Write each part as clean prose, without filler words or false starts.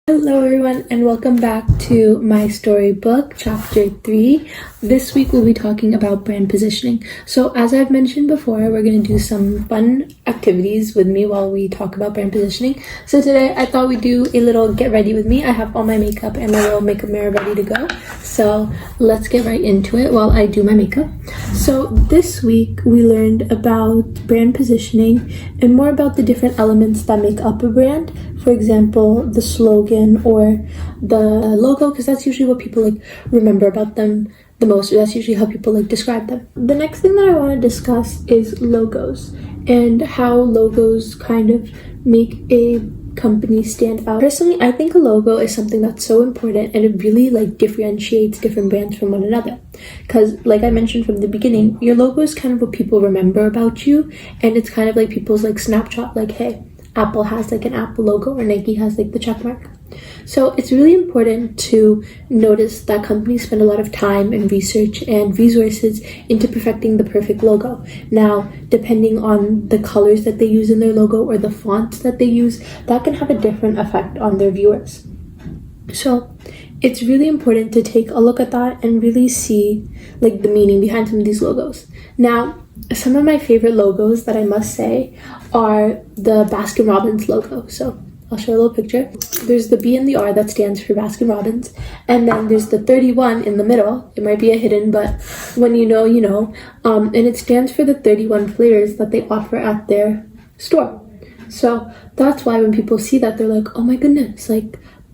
Hello everyone and welcome back to my storybook, chapter 3. This week we'll be talking about brand positioning. So as I've mentioned before, we're going to do some fun activities with me while we talk about brand positioning. So today I thought we'd do a little get ready with me. I have all my makeup and my little makeup mirror ready to go. So let's get right into it while I do my makeup. So this week we learned about brand positioning and more about the different elements that make up a brand. For example, the slogan or the logo, because that's usually what people remember about them the most. That's usually how people describe them. The next thing that I want to discuss is logos and how logos kind of make a company stand out. Personally, I think a logo is something that's so important and it really differentiates different brands from one another. Because like I mentioned from the beginning, your logo is kind of what people remember about you, and it's kind of like people's snapshot, hey, Apple has an Apple logo or Nike has the check mark. So it's really important to notice that companies spend a lot of time and research and resources into perfecting the perfect logo. Now, depending on the colors that they use in their logo or the fonts that they use, that can have a different effect on their viewers. So it's really important to take a look at that and really see the meaning behind some of these logos. Now, some of my favorite logos that I must say are the Baskin Robbins logo. So I'll show a little picture. There's the B and the R that stands for Baskin Robbins, and then there's the 31 in the middle. It might be a hidden, but when you know, you know. And it stands for the 31 flavors that they offer at their store. So that's why when people see that, they're like, oh my goodness,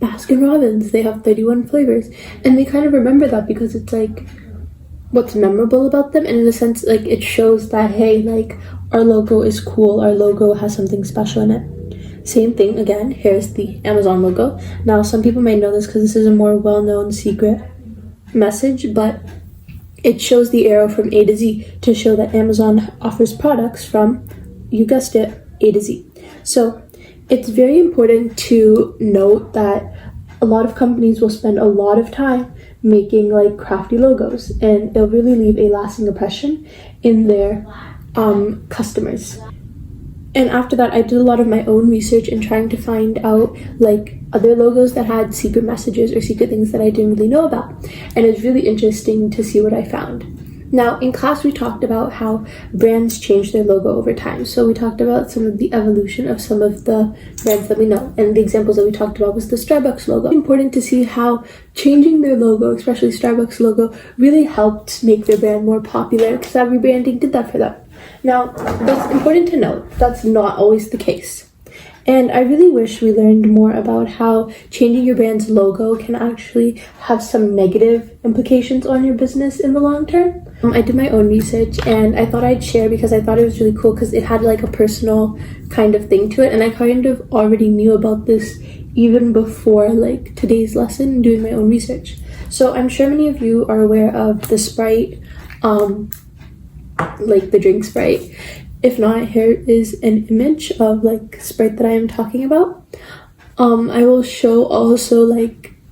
Baskin Robbins, they have 31 flavors. And they kind of remember that because it's what's memorable about them, and in a sense it shows that, hey, our logo is cool, our logo has something special in it. Same thing again, here's the Amazon logo. Now some people might know this because this is a more well-known secret message, but it shows the arrow from A to Z to show that Amazon offers products from, you guessed it, A to Z. So it's very important to note that a lot of companies will spend a lot of time making crafty logos, and it'll really leave a lasting impression in their customers. And after that, I did a lot of my own research in trying to find out other logos that had secret messages or secret things that I didn't really know about, and it's really interesting to see what I found. Now, in class, we talked about how brands change their logo over time. So we talked about some of the evolution of some of the brands that we know. And the examples that we talked about was the Starbucks logo. It's important to see how changing their logo, especially Starbucks logo, really helped make their brand more popular, because that rebranding did that for them. Now, that's important to note. That's not always the case. And I really wish we learned more about how changing your brand's logo can actually have some negative implications on your business in the long term. I did my own research and I thought I'd share because I thought it was really cool because it had a personal kind of thing to it, and I kind of already knew about this even before today's lesson, doing my own research. So I'm sure many of you are aware of the Sprite, the drink Sprite. If not, here is an image of Sprite that I am talking about. I will show also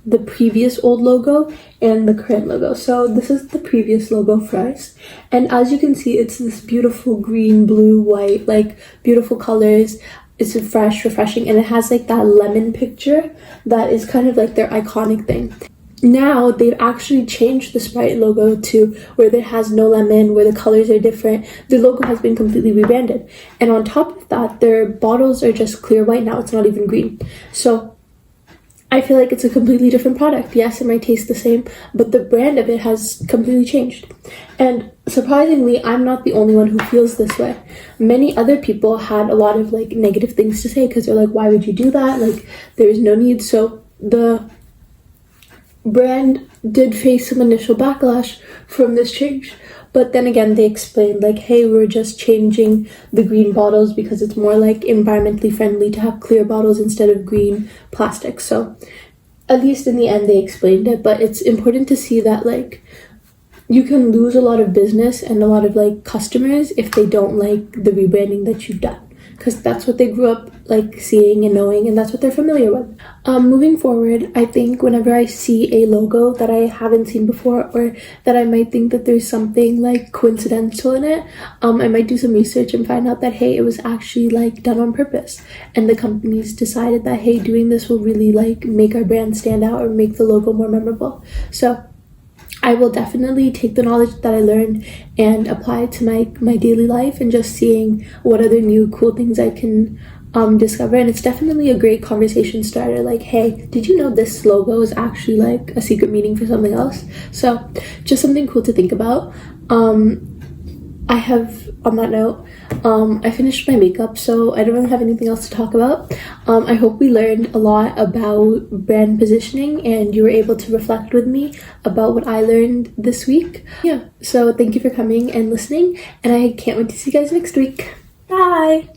the previous old logo and the current logo. So this is the previous logo first, and as you can see, it's this beautiful green, blue, white, beautiful colors. It's fresh, refreshing, and it has that lemon picture that is kind of their iconic thing. Now they've actually changed the Sprite logo to where it has no lemon, where the colors are different. The logo has been completely rebranded, and on top of that, their bottles are just clear white now. It's not even green. So I feel it's a completely different product. Yes, it might taste the same, but the brand of it has completely changed. And surprisingly, I'm not the only one who feels this way. Many other people had a lot of negative things to say because they're why would you do that? There's no need. So the brand did face some initial backlash from this change, but then again they explained hey, we're just changing the green bottles because it's more environmentally friendly to have clear bottles instead of green plastic. So at least in the end they explained it, but it's important to see that you can lose a lot of business and a lot of customers if they don't like the rebranding that you've done. because that's what they grew up like seeing and knowing, and that's what they're familiar with. Moving forward, I think whenever I see a logo that I haven't seen before, or that I might think that there's something like coincidental in it, I might do some research and find out that, hey, it was actually like done on purpose, and the companies decided that, hey, doing this will really like make our brand stand out or make the logo more memorable. So I will definitely take the knowledge that I learned and apply it to my daily life, and just seeing what other new cool things I can discover. And it's definitely a great conversation starter, like, hey, did you know this logo is actually like a secret meaning for something else? So just something cool to think about. I have, on that note, I finished my makeup, so I don't really have anything else to talk about. I hope we learned a lot about brand positioning, and you were able to reflect with me about what I learned this week. Yeah, so thank you for coming and listening, and I can't wait to see you guys next week. Bye!